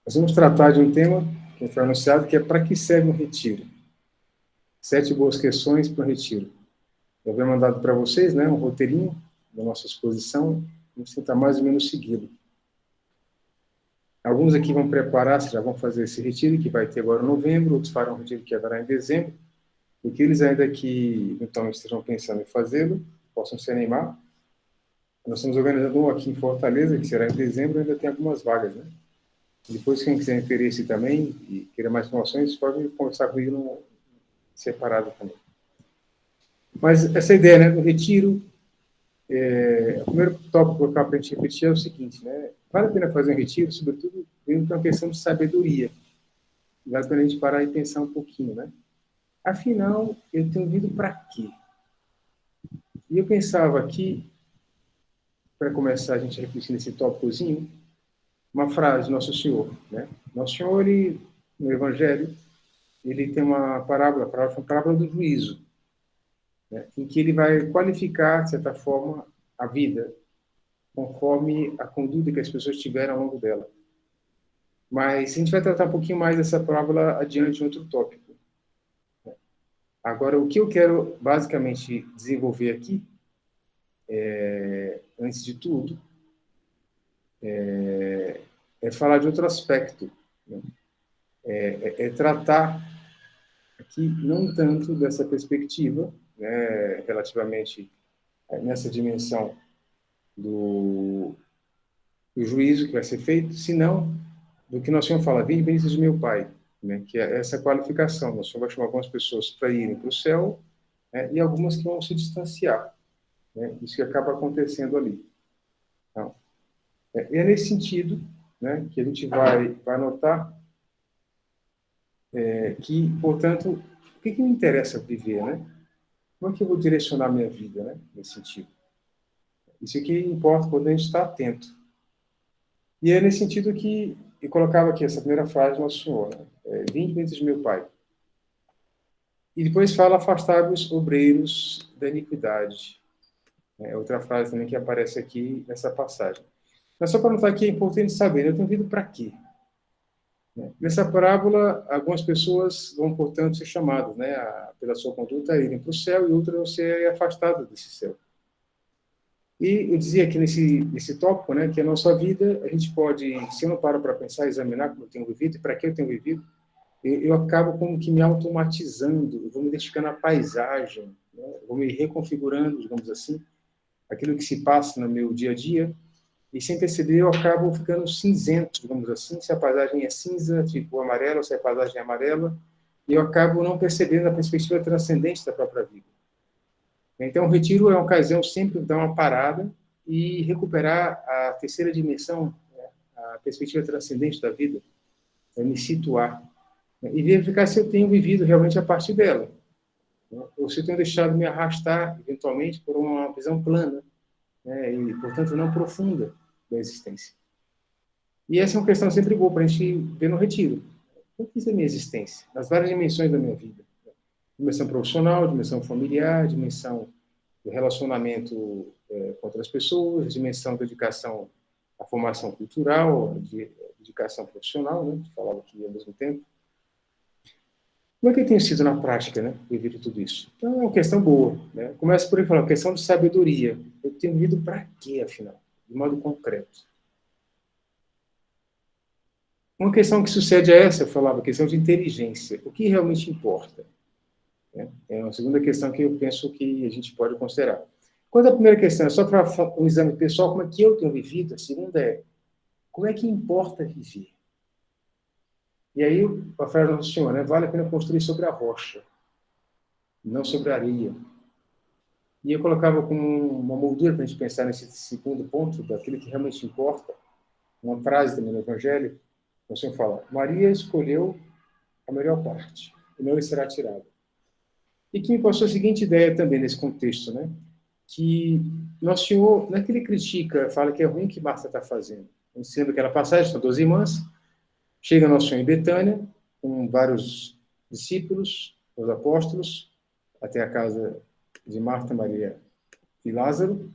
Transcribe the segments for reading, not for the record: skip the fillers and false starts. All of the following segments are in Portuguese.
Nós vamos tratar de um tema que foi anunciado, que é para que serve um retiro? 7 boas questões para o retiro. Eu havia mandado para vocês, né, um roteirinho da nossa exposição, vamos tentar mais ou menos segui-lo. Alguns aqui vão preparar-se, já vão fazer esse retiro, que vai ter agora em novembro, outros farão um retiro que haverá em dezembro, e aqueles ainda que então estejam pensando em fazê-lo, possam se animar. Nós estamos organizando um aqui em Fortaleza, que será em dezembro, ainda tem algumas vagas, né? Depois, quem quiser interesse também e queira mais informações, pode conversar comigo no separado também. Mas essa ideia, né, do retiro, o primeiro tópico que eu colocar para a gente refletir é o seguinte, né? Vale a pena fazer um retiro, sobretudo, vindo para uma questão de sabedoria. Vale a pena a gente parar e pensar um pouquinho, né? Afinal, eu tenho vindo para quê? E eu pensava aqui, para começar a gente a refletir nesse tópicozinho, uma frase do Nosso Senhor, né? Nosso Senhor, ele, no Evangelho, ele tem uma parábola, a parábola do juízo, né? Em que ele vai qualificar, de certa forma, a vida, conforme a conduta que as pessoas tiveram ao longo dela. Mas a gente vai tratar um pouquinho mais dessa parábola adiante em outro tópico. Agora, o que eu quero basicamente desenvolver aqui, antes de tudo, é falar de outro aspecto, né? É tratar aqui não tanto dessa perspectiva, né, relativamente nessa dimensão do juízo que vai ser feito, senão do que nosso Senhor fala, vinde benditos de meu Pai, né, que é essa qualificação. Nosso Senhor vai chamar algumas pessoas para irem para o céu, né, e algumas que vão se distanciar, né, isso que acaba acontecendo ali. Então, e é nesse sentido, né, que a gente vai notar que, portanto, o que me interessa viver, né? Como é que eu vou direcionar minha vida, né, nesse sentido? Isso aqui importa quando a gente está atento. E é nesse sentido que eu colocava aqui essa primeira frase do Nosso Senhor, né? Vinde benditos de meu Pai. E depois fala, afastai-vos, obreiros da iniquidade. É outra frase também que aparece aqui nessa passagem. Mas só para notar aqui, é importante saber, eu tenho vindo para quê? Nessa parábola, algumas pessoas vão, portanto, ser chamadas, né, pela sua conduta, a irem para o céu, e outras vão ser afastadas desse céu. E eu dizia aqui nesse tópico, né, que a nossa vida, a gente pode, se eu não paro para pensar, examinar como eu tenho vivido e para que eu tenho vivido, eu acabo como que me automatizando, eu vou me identificando a paisagem, né, vou me reconfigurando, digamos assim, aquilo que se passa no meu dia a dia, e sem perceber eu acabo ficando cinzento, digamos assim, se a paisagem é cinza, fico amarela, se a paisagem é amarela, e eu acabo não percebendo a perspectiva transcendente da própria vida. Então, o retiro é uma ocasião sempre de dar uma parada e recuperar a terceira dimensão, né, a perspectiva transcendente da vida, me situar, né, e verificar se eu tenho vivido realmente a partir dela, né, ou se eu tenho deixado me arrastar, eventualmente, por uma visão plana, né, e, portanto, não profunda da existência. E essa é uma questão sempre boa para a gente ver no retiro. O que é a minha existência? Nas várias dimensões da minha vida. Dimensão profissional, dimensão familiar, dimensão do relacionamento com outras pessoas, a dimensão da dedicação à formação cultural, de dedicação profissional, né, que falava aqui ao mesmo tempo. Como é que eu tenho sido na prática, né, devido a tudo isso? Então, é uma questão boa, né? Começa por aí falar, questão de sabedoria. Eu tenho vindo para quê, afinal? De modo concreto. Uma questão que sucede a essa, eu falava, a questão de inteligência. O que realmente importa? É uma segunda questão que eu penso que a gente pode considerar. Quando a primeira questão é só para um exame pessoal, como é que eu tenho vivido? A segunda é, como é que importa viver? E aí, a frase do Nosso Senhor, né? Vale a pena construir sobre a rocha, não sobre a areia. E eu colocava como uma moldura para a gente pensar nesse segundo ponto, daquilo que realmente importa, uma frase também no Evangelho, o Senhor fala, Maria escolheu a melhor parte, e não lhe será tirada. E que me passou a seguinte ideia também nesse contexto, né? Que Nosso Senhor, não é que ele critica, fala que é ruim o que Marta está fazendo. A gente lembra aquela passagem, são 12 irmãs, chega Nosso Senhor em Betânia, com vários discípulos, os apóstolos, até a casa de Marta, Maria e Lázaro,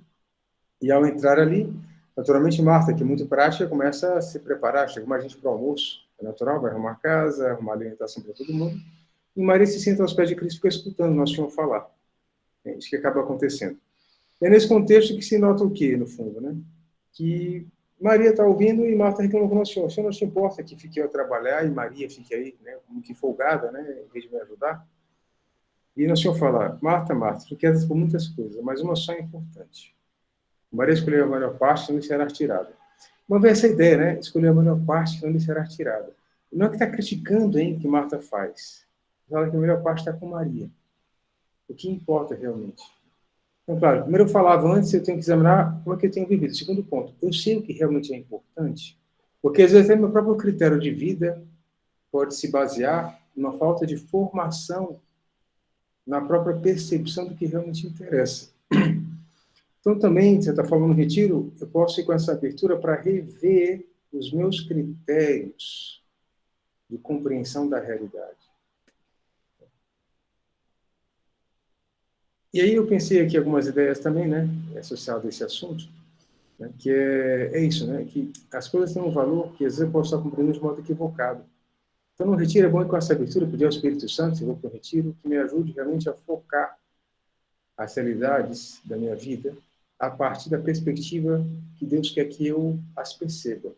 e ao entrar ali, naturalmente Marta, que é muito prática, começa a se preparar, chega mais gente para o almoço, É natural, vai arrumar casa, arrumar alimentação para todo mundo. E Maria se senta aos pés de Cristo e fica escutando nosso Senhor falar. É isso que acaba acontecendo. É nesse contexto que se nota o quê, no fundo, né? Que Maria está ouvindo e Marta reclama com o Senhor. O Senhor não se importa que fique eu a trabalhar e Maria fique aí, né, como que folgada, né, em vez de me ajudar? E o Senhor fala, Marta, Marta, tu queres por muitas coisas, mas uma só é importante. Maria escolheu a melhor parte, não lhe será tirada. Uma vez essa ideia, né? Escolher a melhor parte, não lhe será tirada. Não é que está criticando, hein, o que Marta faz. Fala que a melhor parte está com Maria. O que importa realmente. Então, claro, primeiro eu falava antes, eu tenho que examinar como é que eu tenho vivido. Segundo ponto, eu sei o que realmente é importante, porque às vezes meu próprio critério de vida pode se basear numa falta de formação na própria percepção do que realmente interessa. Então, também, de certa forma, no retiro, eu posso ir com essa abertura para rever os meus critérios de compreensão da realidade. E aí eu pensei aqui algumas ideias também, né, associadas a esse assunto, né, que é isso, né, que as coisas têm um valor que às vezes eu posso estar compreendendo de modo equivocado. Então, no retiro é bom ir com essa abertura, pedir ao Espírito Santo, se eu vou para o retiro, que me ajude realmente a focar as realidades da minha vida a partir da perspectiva que Deus quer que eu as perceba.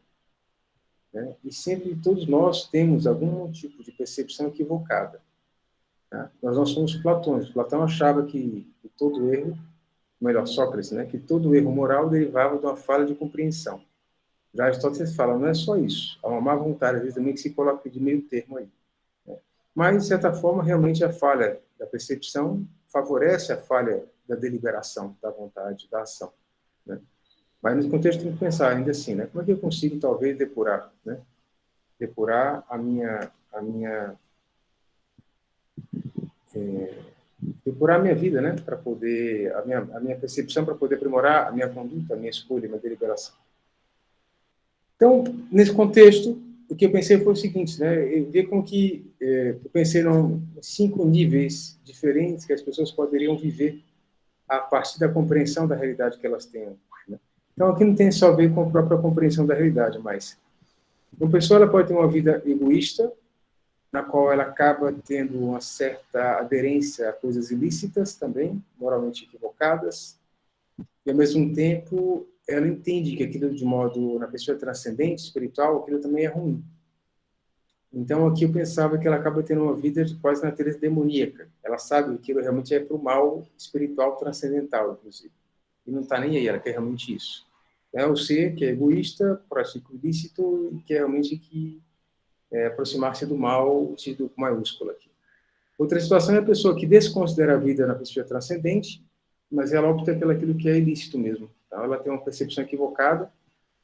Né? E sempre todos nós temos algum tipo de percepção equivocada. Tá? Nós não somos platônicos. Platão achava que todo erro, melhor, Sócrates, né, que todo erro moral derivava de uma falha de compreensão. Já Aristóteles fala, não é só isso. Há uma má vontade, às vezes, também que se coloca de meio termo aí. Né? Mas, de certa forma, realmente a falha da percepção favorece a falha da deliberação, da vontade, da ação. Né? Mas, nesse contexto, tem que pensar ainda assim, né? Como é que eu consigo, talvez, depurar, né? Depurar depurar a minha vida, né? Para poder, a minha percepção, para poder aprimorar a minha conduta, a minha escolha, a minha deliberação. Então, nesse contexto, o que eu pensei foi o seguinte, né? Eu vi como que eu pensei em 5 níveis diferentes que as pessoas poderiam viver a partir da compreensão da realidade que elas têm. Né? Então, aqui não tem só a ver com a própria compreensão da realidade, mas uma pessoa ela pode ter uma vida egoísta, na qual ela acaba tendo uma certa aderência a coisas ilícitas também, moralmente equivocadas, e ao mesmo tempo ela entende que aquilo de modo, na pessoa transcendente, espiritual, aquilo também é ruim. Então aqui eu pensava que ela acaba tendo uma vida de quase natureza demoníaca. Ela sabe que aquilo realmente é para o mal espiritual transcendental, inclusive. E não está nem aí, ela quer realmente isso. É o ser que é egoísta, pratica o ilícito e quer realmente que aproximar-se do mal, tido com maiúsculo aqui. Outra situação é a pessoa que desconsidera a vida na perspectiva transcendente, mas ela opta pelo aquilo que é ilícito mesmo. Então, ela tem uma percepção equivocada,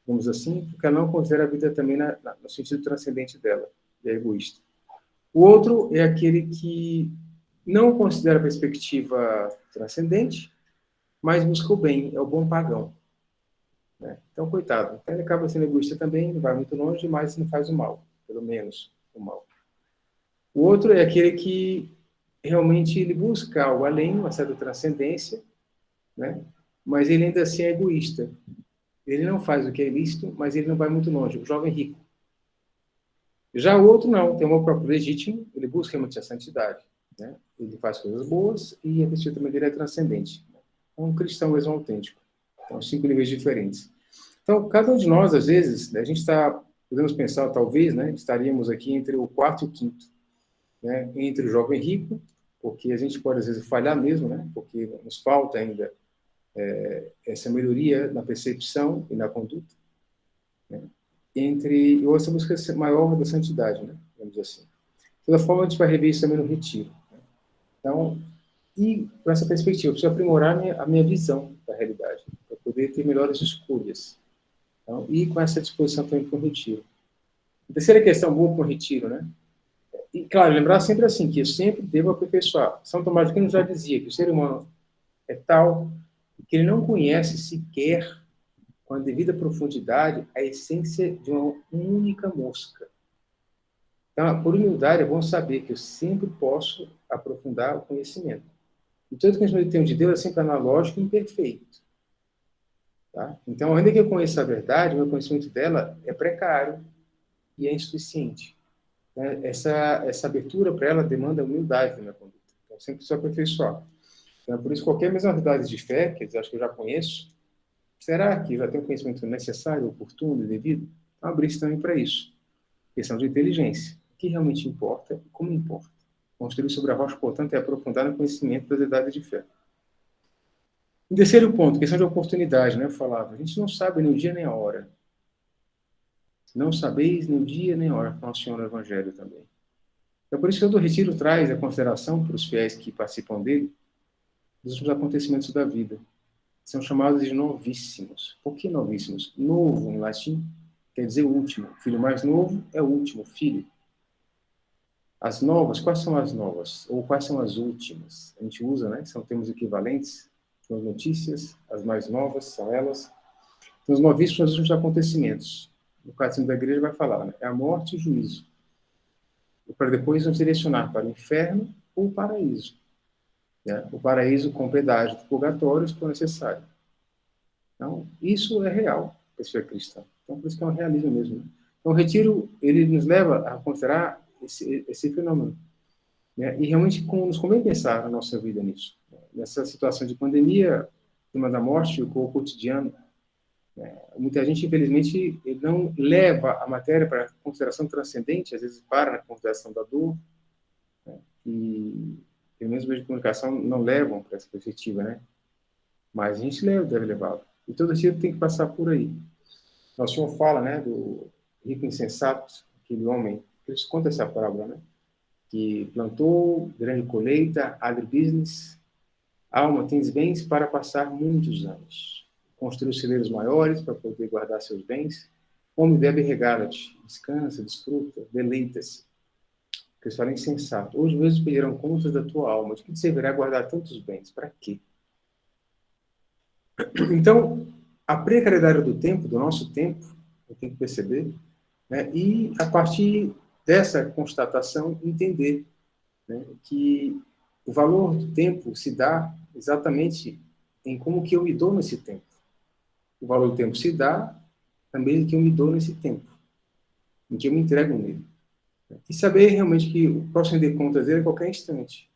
vamos assim, porque ela não considera a vida também no sentido transcendente dela, e é egoísta. O outro é aquele que não considera a perspectiva transcendente, mas busca o bem, é o bom pagão. Né? Então, coitado. Então, ele acaba sendo egoísta também, não vai muito longe, mas não faz o mal, pelo menos o mal. O outro é aquele que realmente ele busca algo além, uma certa transcendência, né? Mas ele ainda assim é egoísta. Ele não faz o que é ilícito, mas ele não vai muito longe. O jovem rico. Já o outro não, tem um amor próprio legítimo, ele busca realmente a santidade. Né? Ele faz coisas boas e a pessoa também dele é transcendente. É um cristão mesmo autêntico. Então, 5 níveis diferentes. Então, cada um de nós, às vezes, a gente está, podemos pensar, talvez, né, estaríamos aqui entre o quarto e o quinto. Né, entre o jovem rico, porque a gente pode, às vezes, falhar mesmo, né, porque nos falta ainda essa melhoria na percepção e na conduta, né, entre essa busca maior da santidade, né, vamos dizer assim. De toda forma, a gente vai rever isso também no retiro. Né? Então, e com essa perspectiva, eu preciso aprimorar a minha visão da realidade, para poder ter melhores escolhas. Então, e com essa disposição também para o retiro. A terceira questão boa para o retiro, né? E, claro, lembrar sempre assim, que eu sempre devo aperfeiçoar. São Tomás de Aquino já dizia que o ser humano é tal que ele não conhece sequer, com a devida profundidade, a essência de uma única mosca. Então, por humildade, é bom saber que eu sempre posso aprofundar o conhecimento. E todo conhecimento que eu tenho de Deus é sempre analógico e imperfeito. Tá? Então, ainda que eu conheça a verdade, o meu conhecimento dela é precário. e é insuficiente. Né? Essa abertura para ela demanda humildade na minha conduta. Então, sempre preciso aperfeiçoar. Então, por isso, qualquer mensalidade de fé, que eu acho que eu já conheço, será que já tem o conhecimento necessário, oportuno e devido? Então, abrir também para isso. Questão de inteligência. O que realmente importa e como importa. Construir sobre a rocha, portanto, é aprofundar no conhecimento das idades de fé. Em terceiro ponto, questão de oportunidade, né? Eu falava, a gente não sabe nem o dia nem a hora. Não sabeis nem o dia nem a hora, fala o Senhor no Evangelho também. É por isso que o do retiro traz a consideração para os fiéis que participam dele dos últimos acontecimentos da vida. São chamados de novíssimos. Por que novíssimos? Novo, em latim, quer dizer último. O filho mais novo é o último filho. As novas, quais são as novas? Ou quais são as últimas? A gente usa, né? São termos equivalentes. São as notícias, as mais novas, são elas. Então, os novíssimos são os últimos acontecimentos. O catecismo da igreja vai falar, né? É a morte e o juízo. E para depois nos direcionar para o inferno ou o paraíso. Né? O paraíso com pedágio do purgatório, se for necessário. Então, isso é real, pessoa cristã. Então, por isso que é um realismo mesmo. Né? Então, o retiro, ele nos leva a considerar esse fenômeno. Né? E realmente nos convém pensar a nossa vida nisso. Né? Nessa situação de pandemia, o tema da morte ficou cotidiano. Né? Muita gente, infelizmente, não leva a matéria para consideração transcendente, às vezes para na consideração da dor, né? E pelo menos os meios de comunicação não levam para essa perspectiva, né? Mas a gente deve levá-lo. E todo dia tem que passar por aí. Nosso Senhor fala, né, do rico insensato, aquele homem, Cristo conta essa parábola, né? Que plantou, grande colheita, agribusiness, alma, tens bens para passar muitos anos. Construiu celeiros maiores para poder guardar seus bens. Come, bebe, regala-te, descansa, desfruta, deleita-se. Cristo fala insensato. Hoje mesmo pedirão contas da tua alma. De que te servirá guardar tantos bens? Para quê? Então, a precariedade do tempo, do nosso tempo, eu tenho que perceber, né? E a partir dessa constatação, entender, né, que o valor do tempo se dá exatamente em como que eu me dou nesse tempo. O valor do tempo se dá também em que eu me dou nesse tempo, em que eu me entrego nele. E saber realmente que o próximo de contas dele é a qualquer instante.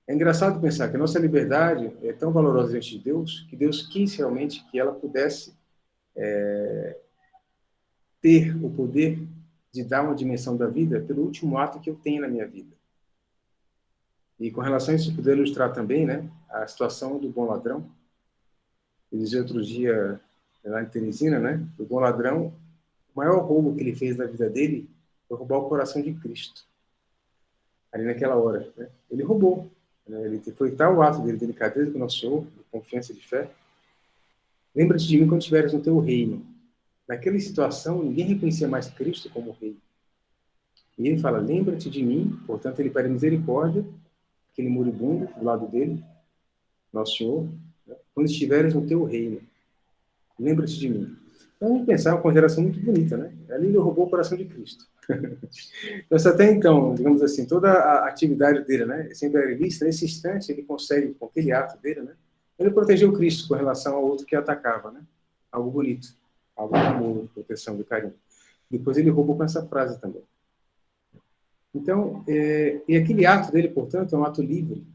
É engraçado pensar que a nossa liberdade é tão valorosa diante de Deus, que Deus quis realmente que ela pudesse ter o poder de dar uma dimensão da vida pelo último ato que eu tenho na minha vida. E com relação a isso, poder ilustrar também, né, a situação do bom ladrão. Eu dizia outro dia, lá em Teresina, né, o bom ladrão, o maior roubo que ele fez na vida dele foi roubar o coração de Cristo. Ali naquela hora, né? Ele roubou. Né? Ele foi tal o ato dele, de delicadeza com o nosso Senhor, de confiança e de fé. Lembra-te de mim quando estiveres no teu reino. Naquela situação, ninguém reconhecia mais Cristo como rei. E ele fala, lembra-te de mim, portanto, ele pede misericórdia, aquele moribundo do lado dele, nosso Senhor, né? Quando estiveres no teu reino, lembra-te de mim. Então, vamos pensar uma consideração muito bonita, né? Ali ele roubou o coração de Cristo. Então, até então, digamos assim, toda a atividade dele, né? Sempre era vista, nesse instante ele consegue, com aquele ato dele, né? Ele protegeu Cristo com relação ao outro que atacava, né? Algo bonito, algo de amor, de proteção, de carinho. Depois ele roubou com essa frase também. Então, e aquele ato dele, portanto, é um ato livre.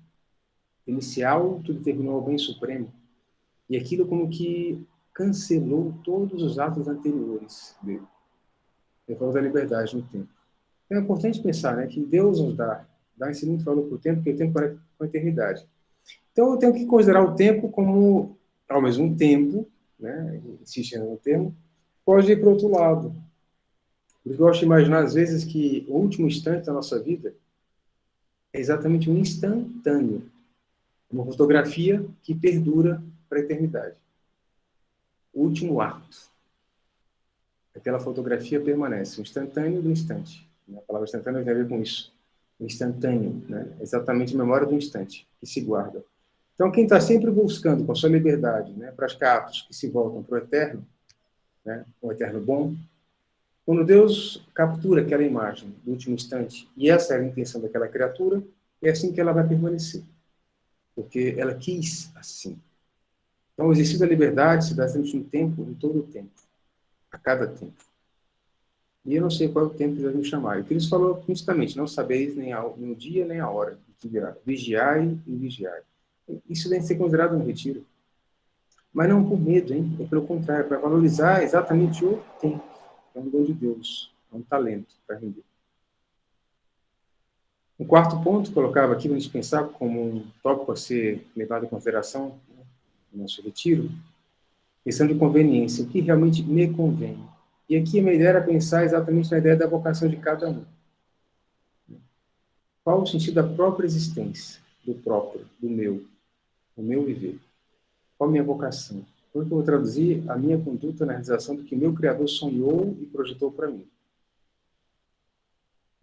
Ele se autodeterminou ao bem supremo. E aquilo como que cancelou todos os atos anteriores dele. Ele falou da liberdade no tempo. Então, é importante pensar, né, que Deus nos dá esse muito valor para o tempo, porque o tempo é com a eternidade. Então, eu tenho que considerar o tempo como, ao mesmo tempo, né, insistindo no termo, pode ir para o outro lado. Eu gosto de imaginar, às vezes, que o último instante da nossa vida é exatamente um instantâneo. Uma fotografia que perdura para a eternidade. O último ato. Aquela fotografia permanece, o instantâneo do instante. A palavra instantâneo tem a ver com isso. O instantâneo, né? Exatamente a memória do instante, que se guarda. Então, quem está sempre buscando, com a sua liberdade, né, praticar atos que se voltam para o eterno, né, o eterno bom, quando Deus captura aquela imagem do último instante, e essa era a intenção daquela criatura, é assim que ela vai permanecer. Porque ela quis assim. Então, o exercício da liberdade se dá sempre no tempo, em todo o tempo, a cada tempo. E eu não sei qual é o tempo que vai me chamar. E Cristo falou justamente, não sabeis nem o dia nem a hora que virá. Vigiai e vigiai. Isso deve ser considerado um retiro. Mas não por medo, hein? É pelo contrário, para valorizar exatamente o tempo. É um dom de Deus, é um talento para render. Um quarto ponto, colocava aqui, para a gente pensar como um tópico a ser levado em consideração, né, no nosso retiro, questão de conveniência, o que realmente me convém. E aqui a minha ideia era pensar exatamente na ideia da vocação de cada um. Qual o sentido da própria existência, do próprio, do meu, o meu viver? Qual a minha vocação? Como é que eu vou traduzir a minha conduta na realização do que meu Criador sonhou e projetou para mim?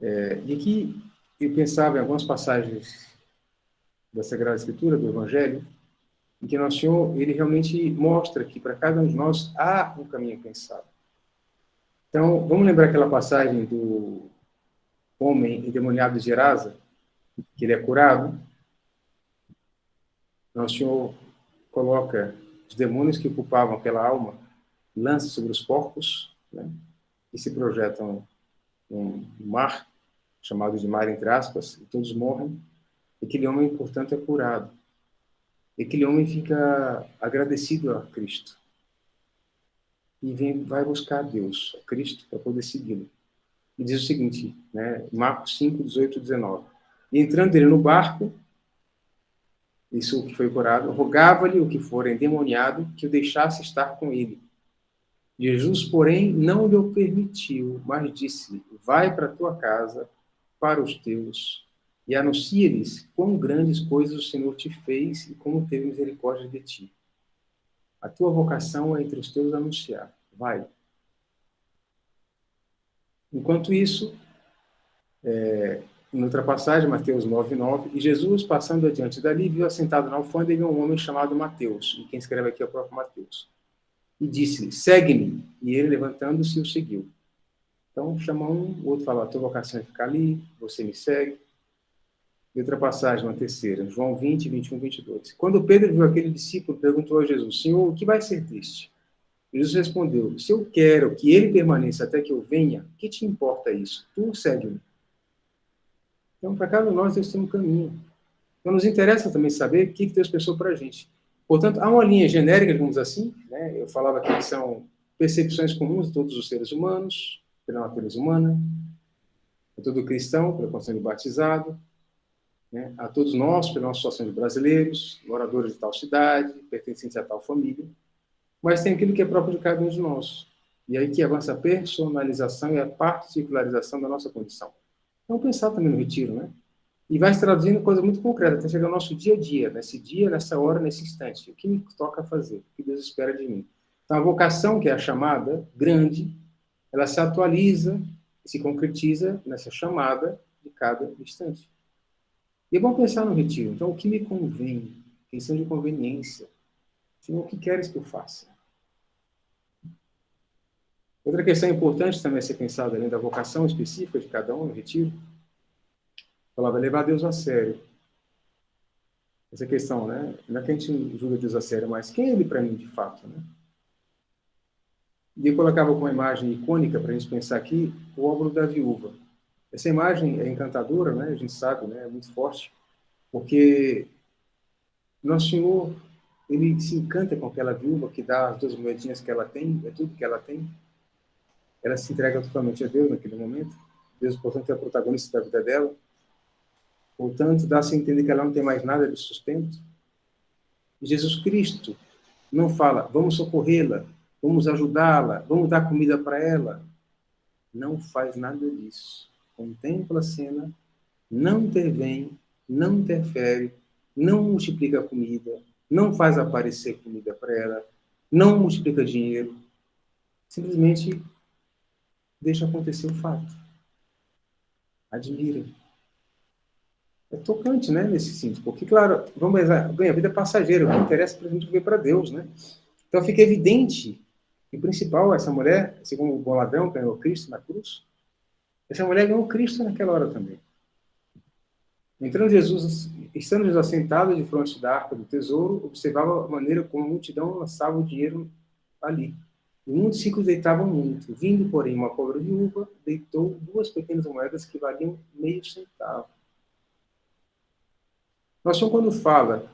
E aqui eu pensava em algumas passagens da Sagrada Escritura, do Evangelho, em que Nosso Senhor, ele realmente mostra que para cada um de nós há um caminho pensado. Então, vamos lembrar aquela passagem do homem endemoniado de Gerasa, que ele é curado. Nosso Senhor coloca os demônios que ocupavam aquela alma, lança sobre os porcos, né, que se projetam num mar, chamado de mar entre aspas, e todos morrem. Aquele homem, portanto, é curado. E aquele homem fica agradecido a Cristo. E vai buscar Deus, a Cristo, para poder segui-lo. E diz o seguinte, né, Marcos 5, 18 e 19. E entrando ele no barco, isso que foi curado, rogava-lhe o que for endemoniado que o deixasse estar com ele. Jesus, porém, não lhe o permitiu, mas disse-lhe, vai para a tua casa, para os teus, e anuncia-lhes quão grandes coisas o Senhor te fez e como teve misericórdia de ti. A tua vocação é entre os teus anunciar. Vai. Enquanto isso, em outra passagem, Mateus 9:9, e Jesus, passando adiante dali, viu assentado na alfândega um homem chamado Mateus, e quem escreve aqui é o próprio Mateus. E disse-lhe, segue-me. E ele, levantando-se, o seguiu. Então, chama um, o outro fala, a tua vocação é ficar ali, você me segue. E outra passagem, uma terceira, João 20, 21, 22. Quando Pedro viu aquele discípulo, perguntou a Jesus, Senhor, o que vai ser deste? Jesus respondeu, se eu quero que ele permaneça até que eu venha, que te importa isso? Tu segue-me. Então, para cada um de nós, Deus tem um caminho. Então, nos interessa também saber o que Deus pensou para a gente. Portanto, há uma linha genérica, digamos assim, né? Eu falava que são percepções comuns de todos os seres humanos, pela natureza humana, a todo cristão, pela condição de batizado, né? A todos nós, pela nossa situação de brasileiros, moradores de tal cidade, pertencentes a tal família, mas tem aquilo que é próprio de cada um de nós. E aí que avança a personalização e a particularização da nossa condição. Então, pensar também no retiro, né? E vai se traduzindo em coisa muito concreta, até chegar ao nosso dia a dia, nesse dia, nessa hora, nesse instante. O que me toca fazer? O que Deus espera de mim? Então, a vocação, que é a chamada grande, ela se atualiza, se concretiza nessa chamada de cada instante. E é bom pensar no retiro. Então, o que me convém? Questão de conveniência. Senhor, o que queres que eu faça? Outra questão importante também a ser pensada, além da vocação específica de cada um no retiro, ela vai levar Deus a sério. Essa questão, né? Não é que a gente julga Deus a sério, mas quem é Ele para mim, de fato, né? E eu colocava com uma imagem icônica para a gente pensar aqui, o óbolo da viúva. Essa imagem é encantadora, né? A gente sabe, né? É muito forte, porque Nosso Senhor, Ele se encanta com aquela viúva que dá as 2 moedinhas que ela tem, é tudo que ela tem. Ela se entrega totalmente a Deus naquele momento. Deus, portanto, é o protagonista da vida dela. Portanto, dá-se a entender que ela não tem mais nada de sustento. E Jesus Cristo não fala, vamos socorrê-la, vamos ajudá-la, vamos dar comida para ela. Não faz nada disso. Contempla a cena, não intervém, não interfere, não multiplica a comida, não faz aparecer comida para ela, não multiplica dinheiro. Simplesmente deixa acontecer o fato. Admira. É tocante, né, nesse sentido. Porque, claro, vamos pensar, bem, a vida é passageira, o que interessa para a gente viver para Deus, né? Então fica evidente, e principal, essa mulher, segundo o bom ladrão, ganhou Cristo na cruz, essa mulher ganhou Cristo naquela hora também. Estando Jesus assentado de frente da arca do tesouro, observava a maneira como a multidão lançava o dinheiro ali. E muitos ricos deitavam muito. Vindo, porém, uma pobre viúva, deitou 2 pequenas moedas que valiam meio centavo. Nosso Senhor, quando fala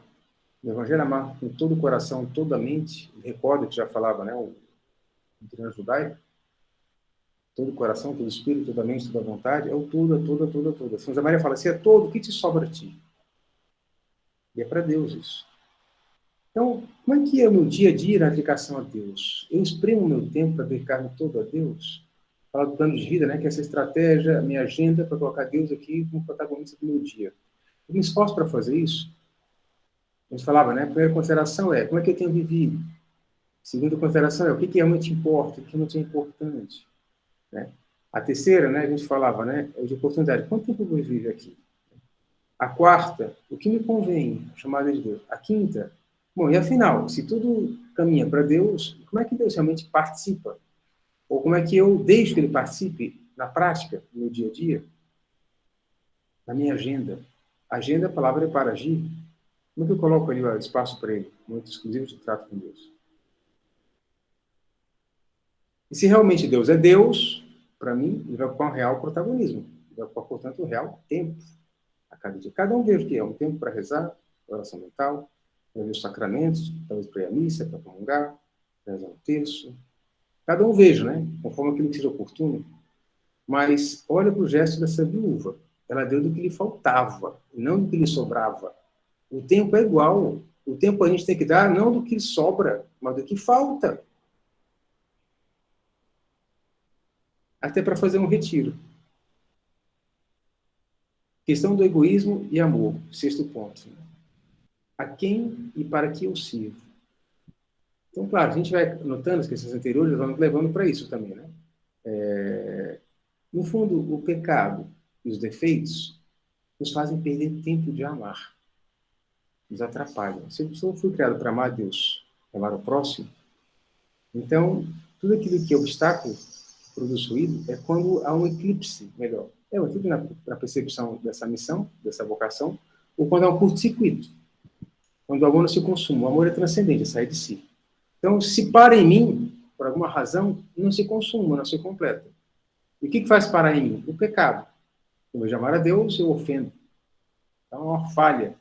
no Evangelho, amar com todo o coração, toda a mente, recorda que já falava, né, o doutrina judaica, todo o coração, todo o espírito, toda a mente, toda a vontade, é o todo, é toda, toda, toda. São José Maria fala, se é todo, o que te sobra a ti? E é para Deus isso. Então, como é que é o meu dia a dia na aplicação a Deus? Eu espremo o meu tempo para dedicar-me todo a Deus? Fala do plano de vida, né, que é essa estratégia, minha agenda para colocar Deus aqui como protagonista do meu dia. Eu me esforço para fazer isso. A gente falava, né, a primeira consideração é como é que eu tenho vivido? A segunda consideração é o que realmente importa, o que realmente é importante. Né? A terceira, né, a gente falava, né, é de oportunidade. Quanto tempo eu vou viver aqui? A quarta, o que me convém, chamada de Deus. A quinta, bom, e afinal, se tudo caminha para Deus, como é que Deus realmente participa? Ou como é que eu deixo que Ele participe na prática, no meu dia a dia, na minha agenda? Agenda, a palavra é para agir. Como é que eu coloco ali o espaço para Ele? Muito exclusivo de trato com Deus. E se realmente Deus é Deus, para mim, ele vai ocupar um real protagonismo. Ele vai ocupar, portanto, um real tempo a cada dia. Cada um veja o que é um tempo para rezar, oração mental, para ver os sacramentos, talvez para ir à missa, para comungar, para rezar um terço. Cada um veja, né? Conforme aquilo que seja oportuno. Mas olha para o gesto dessa viúva. Ela deu do que lhe faltava, não do que lhe sobrava. O tempo é igual. O tempo a gente tem que dar não do que sobra, mas do que falta. Até para fazer um retiro. Questão do egoísmo e amor. Sexto ponto. A quem e para que eu sirvo? Então, claro, a gente vai notando as questões anteriores, vamos levando para isso também, né? No fundo, o pecado e os defeitos nos fazem perder tempo de amar, nos atrapalham. Se eu fui criado para amar a Deus, amar o próximo, então tudo aquilo que é obstáculo produz ruído é quando há um eclipse, melhor. É um eclipse na percepção dessa missão, dessa vocação, ou quando há um curto-circuito, quando o amor não se consuma. O amor é transcendente, é sair de si. Então, se para em mim, por alguma razão, não se consuma, não se completa. E o que faz parar em mim? O pecado. Em vez de amar a Deus, eu ofendo. Então, é uma falha.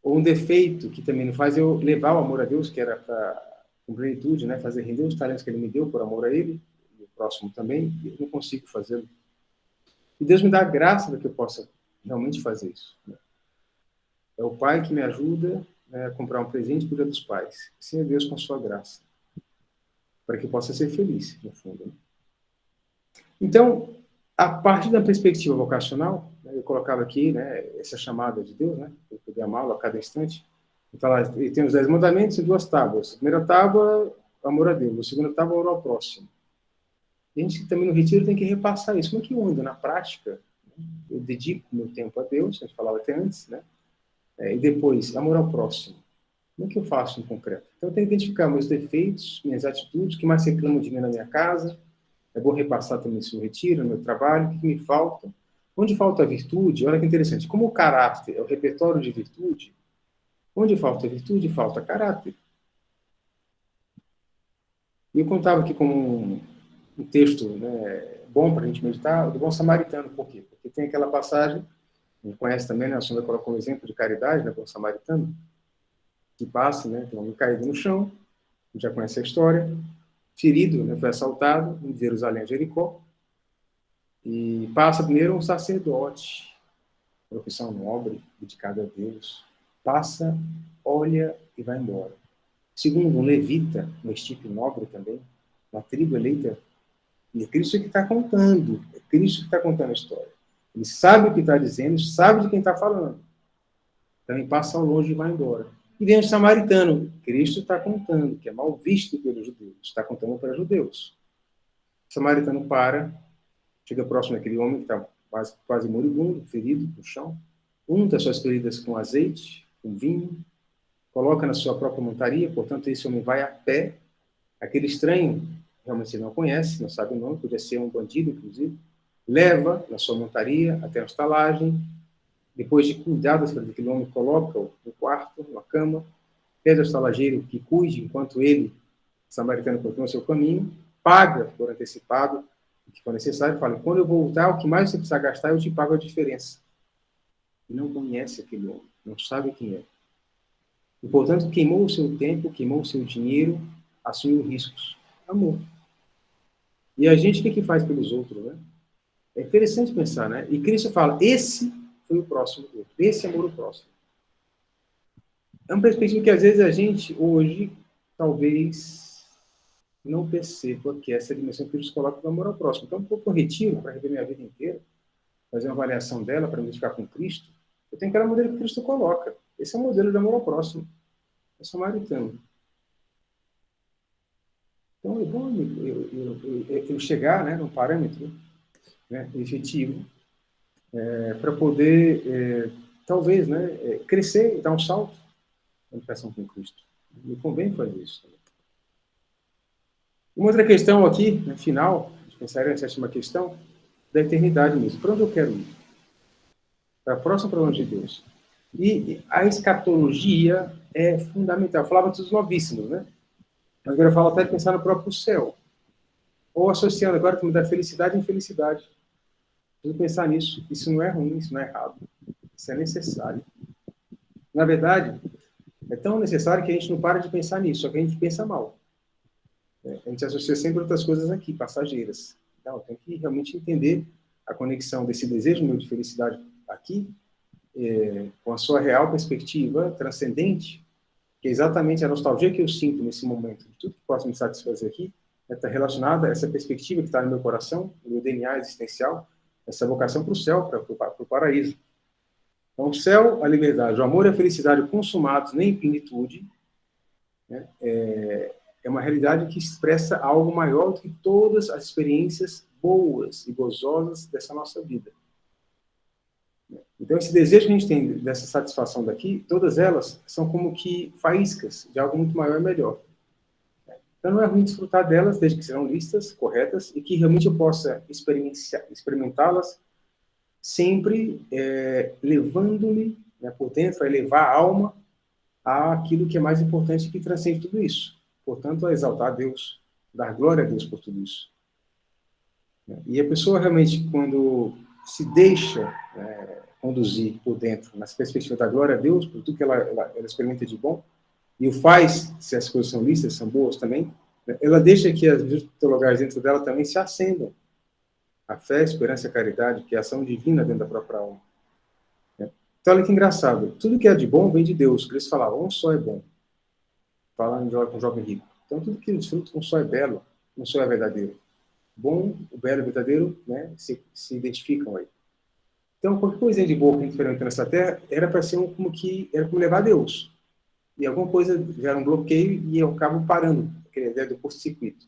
Ou um defeito que também não faz eu levar o amor a Deus, que era para com plenitude, né? Fazer render os talentos que Ele me deu por amor a Ele, e o próximo também, e eu não consigo fazê-lo. E Deus me dá a graça para que eu possa realmente fazer isso. Né? É o Pai que me ajuda, né, a comprar um presente para o Dia dos Pais. Sim, é Deus com a sua graça. Para que eu possa ser feliz, no fundo. Né? Então, a partir da perspectiva vocacional, né, eu colocava aqui, né, essa chamada de Deus, né, eu poder amá-lo a cada instante. Ele tem os 10 mandamentos em 2 tábuas. A primeira tábua, amor a Deus. A segunda tábua, amor ao próximo. E a gente também no retiro tem que repassar isso. Como é que eu ando na prática? Eu dedico meu tempo a Deus, a gente falava até antes, né? E depois, amor ao próximo. Como é que eu faço em concreto? Então, eu tenho que identificar meus defeitos, minhas atitudes, o que mais reclamo de mim na minha casa. É bom repassar também isso no retiro, no meu trabalho, o que me falta. Onde falta a virtude, olha que interessante, como o caráter é o repertório de virtude, onde falta virtude, falta caráter. E eu contava aqui com um texto, né, bom para a gente meditar, do Bom Samaritano. Por quê? Porque tem aquela passagem, a gente conhece também, né, a Sônia colocou um exemplo de caridade, né, Bom Samaritano, que passa, né, tem um homem caído no chão, a gente já conhece a história, ferido, né, foi assaltado em Jerusalém, a Jericó, e passa primeiro um sacerdote, profissão nobre, dedicada a Deus, passa, olha e vai embora. Segundo, um levita, um estirpe nobre também, uma tribo eleita, e é Cristo que está contando, é Cristo que está contando a história. Ele sabe o que está dizendo, sabe de quem está falando. Também passa ao longe e vai embora. E vem o samaritano, Cristo está contando, que é mal visto pelos judeus, está contando para os judeus. O samaritano para, chega próximo daquele homem que está quase moribundo, ferido no chão, unta suas feridas com azeite, com vinho, coloca na sua própria montaria, portanto, esse homem vai a pé. Aquele estranho, realmente ele não conhece, não sabe o nome, podia ser um bandido, inclusive, leva na sua montaria até a estalagem, depois de cuidar das feridas daquele homem, coloca no quarto, na cama, pede ao estalageiro que cuide enquanto ele O samaritano continua o seu caminho, paga por antecipado o que for necessário, fala, quando eu voltar, o que mais você precisar gastar, eu te pago a diferença. E não conhece aquele homem, não sabe quem é. E, portanto, queimou o seu tempo, queimou o seu dinheiro, assumiu riscos. Amor. E a gente, o que faz pelos outros, né? É interessante pensar, né? E Cristo fala, esse foi o próximo do outro. Esse amor o próximo. É uma perspectiva que, às vezes, a gente, hoje, talvez não perceba que essa dimensão que Cristo coloca do amor ao próximo. Então, eu retiro para rever minha vida inteira, fazer uma avaliação dela para me identificar com Cristo, eu tenho que aquele modelo que Cristo coloca. Esse é o modelo de amor ao próximo. É samaritano. Então, é bom eu chegar, né, num parâmetro, né, efetivo, para poder, talvez, né, crescer e dar um salto na educação com Cristo. Me convém fazer isso. Uma outra questão aqui, no final, de pensar na sétima questão, da eternidade mesmo. Para onde eu quero ir? Para próximo para longe de Deus. E a escatologia é fundamental. Eu falava dos novíssimos, né? Mas agora eu falo até de pensar no próprio céu. Ou associando agora da felicidade em felicidade. Preciso pensar nisso. Isso não é ruim, isso não é errado. Isso é necessário. Na verdade, é tão necessário que a gente não para de pensar nisso, só que a gente pensa mal. A gente associa sempre outras coisas aqui, passageiras. Então, tem que realmente entender a conexão desse desejo meu de felicidade aqui com a sua real perspectiva transcendente, que é exatamente a nostalgia que eu sinto nesse momento, de tudo que posso me satisfazer aqui, está relacionada a essa perspectiva que está no meu coração, no meu DNA existencial, essa vocação para o céu, para o paraíso. Então, o céu, a liberdade, o amor e a felicidade consumados nem em plenitude, né, é uma realidade que expressa algo maior do que todas as experiências boas e gozosas dessa nossa vida. Então, esse desejo que a gente tem dessa satisfação daqui, todas elas são como que faíscas de algo muito maior e melhor. Então, não é ruim desfrutar delas, desde que sejam listas, corretas, e que realmente eu possa experimentá-las, sempre levando-me, né, por dentro, a elevar a alma àquilo que é mais importante, que transcende tudo isso. Portanto, a exaltar a Deus, dar glória a Deus por tudo isso. E a pessoa realmente, quando se deixa conduzir por dentro, nas perspectivas da glória a Deus, por tudo que ela experimenta de bom, e o faz, se as coisas são lícitas, são boas também, né, ela deixa que as virtudes teologais dentro dela também se acendam. A fé, a esperança e a caridade, que é a ação divina dentro da própria alma. Né? Então, olha que engraçado. Tudo que é de bom vem de Deus. Eles falavam, um só é bom. Falando com um jovem rico. Então, tudo que desfruta, um só é belo, um só é verdadeiro. Bom, o belo e o verdadeiro, né, se identificam aí. Então, qualquer coisinha de boa que a gente experimenta nessa terra era para ser como levar a Deus. E alguma coisa gera um bloqueio e eu acabo parando, aquela ideia do curto-circuito.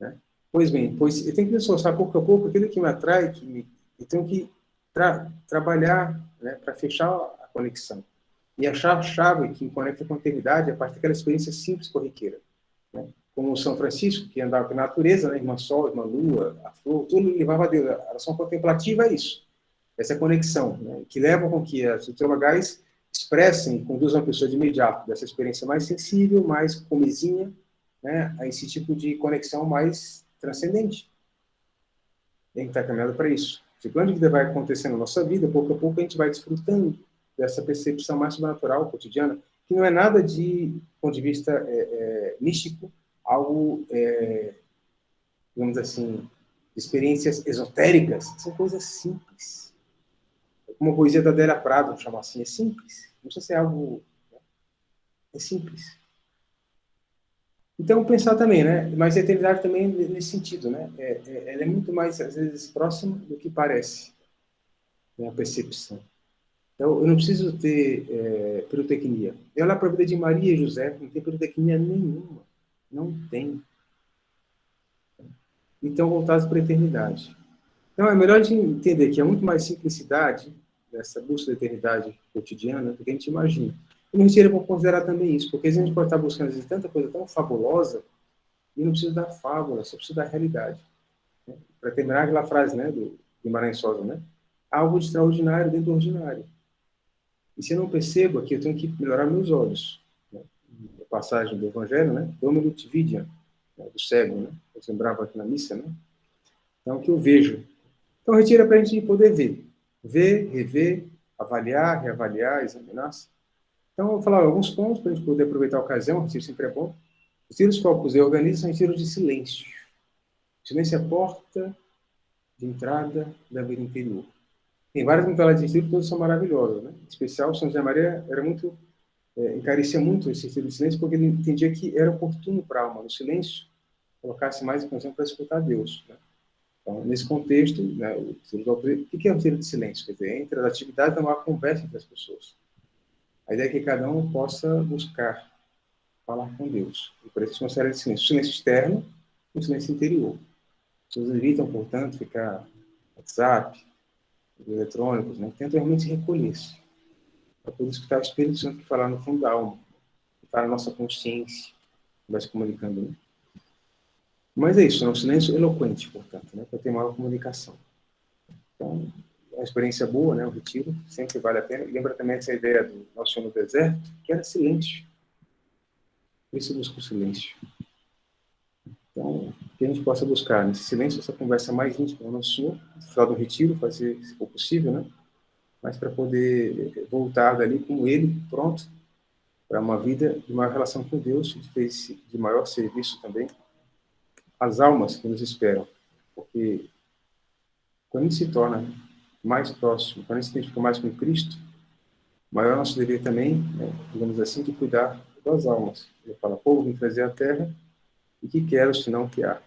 Né? Pois bem, eu tenho que me esforçar pouco a pouco, aquilo que me atrai, eu tenho que trabalhar, né, para fechar a conexão. E achar a chave que me conecta com a eternidade a partir daquela experiência simples, corriqueira. Né? Como o São Francisco, que andava com a natureza, né, irmã Sol, irmã Lua, a flor, tudo levava a Deus. A oração contemplativa é isso. Essa conexão, né, que leva com que as teologais expressem, conduzam a pessoa de imediato dessa experiência mais sensível, mais comezinha, né, a esse tipo de conexão mais transcendente. E a gente está caminhando para isso. Se o plano de vida vai acontecendo na nossa vida, pouco a pouco a gente vai desfrutando dessa percepção mais sobrenatural, cotidiana, que não é nada de ponto de vista místico, algo, digamos assim, experiências esotéricas, são coisas simples. Como a poesia da Adélia Prado, vamos chamar assim, é simples. Não precisa ser algo... É simples. Então, pensar também, né? Mas a eternidade também nesse sentido, né? Ela é muito mais, às vezes, próxima do que parece, né? A percepção. Então, eu não preciso ter pirotecnia. Eu olhar para a vida de Maria e José, não tem pirotecnia nenhuma. Não tem. Então, voltados para a eternidade. Então, é melhor a gente entender que há muito mais simplicidade nessa busca da eternidade cotidiana do que a gente imagina. E não seria bom considerar também isso, porque a gente pode estar buscando às vezes, tanta coisa tão fabulosa e não precisa da fábula, só precisa da realidade. Né? Para terminar aquela frase, né, do Guimarães Rosa, né? Algo de extraordinário dentro do ordinário. E se eu não percebo aqui, eu tenho que melhorar meus olhos. Né? passagem do Evangelho, né? Dominut vidiam, né? Do cego, né? Eu lembrava aqui na missa, né? Então, o que eu vejo. Então, retiro é para a gente poder ver. Ver, rever, avaliar, reavaliar, examinar. Então, eu vou falar alguns pontos para a gente poder aproveitar a ocasião, o retiro sempre é bom. Os retiros que eu acusei organizam são retiros de silêncio. Silêncio é a porta de entrada da vida interior. Tem várias modalidades de retiro, todas são maravilhosas, né? Em especial, São José Maria era muito, encarecia muito esse retiro de silêncio, porque ele entendia que era oportuno para a alma, no silêncio, colocar-se mais em condição para escutar Deus, né? Então, nesse contexto, né, o que é o retiro de silêncio? Quer dizer, entre as atividades não há conversa entre as pessoas. A ideia é que cada um possa buscar falar com Deus. E por isso se considera de silêncio. O silêncio externo e o silêncio interior. As pessoas evitam, portanto, ficar no WhatsApp, eletrônicos, né? Tentam realmente recolher-se. Para poder escutar o Espírito Santo que fala no fundo da alma, que fala na nossa consciência, que vai se comunicando. Né? Mas é isso, é um silêncio eloquente, portanto, né? Para ter maior comunicação. Então, é uma experiência boa, né? O retiro, sempre vale a pena. E lembra também essa ideia do Nosso Senhor no deserto, que era silêncio. Por isso busca o silêncio. Então, que a gente possa buscar nesse silêncio essa conversa mais íntima com o Nosso Senhor, no do retiro, fazer, se for possível, né? Mas para poder voltar dali com Ele pronto para uma vida de maior relação com Deus, de maior serviço também às almas que nos esperam. Porque quando a gente se torna mais próximo, quando a gente se identifica mais com Cristo, maior é nosso dever também, né, digamos assim, de cuidar das almas. Ele fala, povo, vim trazer a terra, e que quero, senão que há.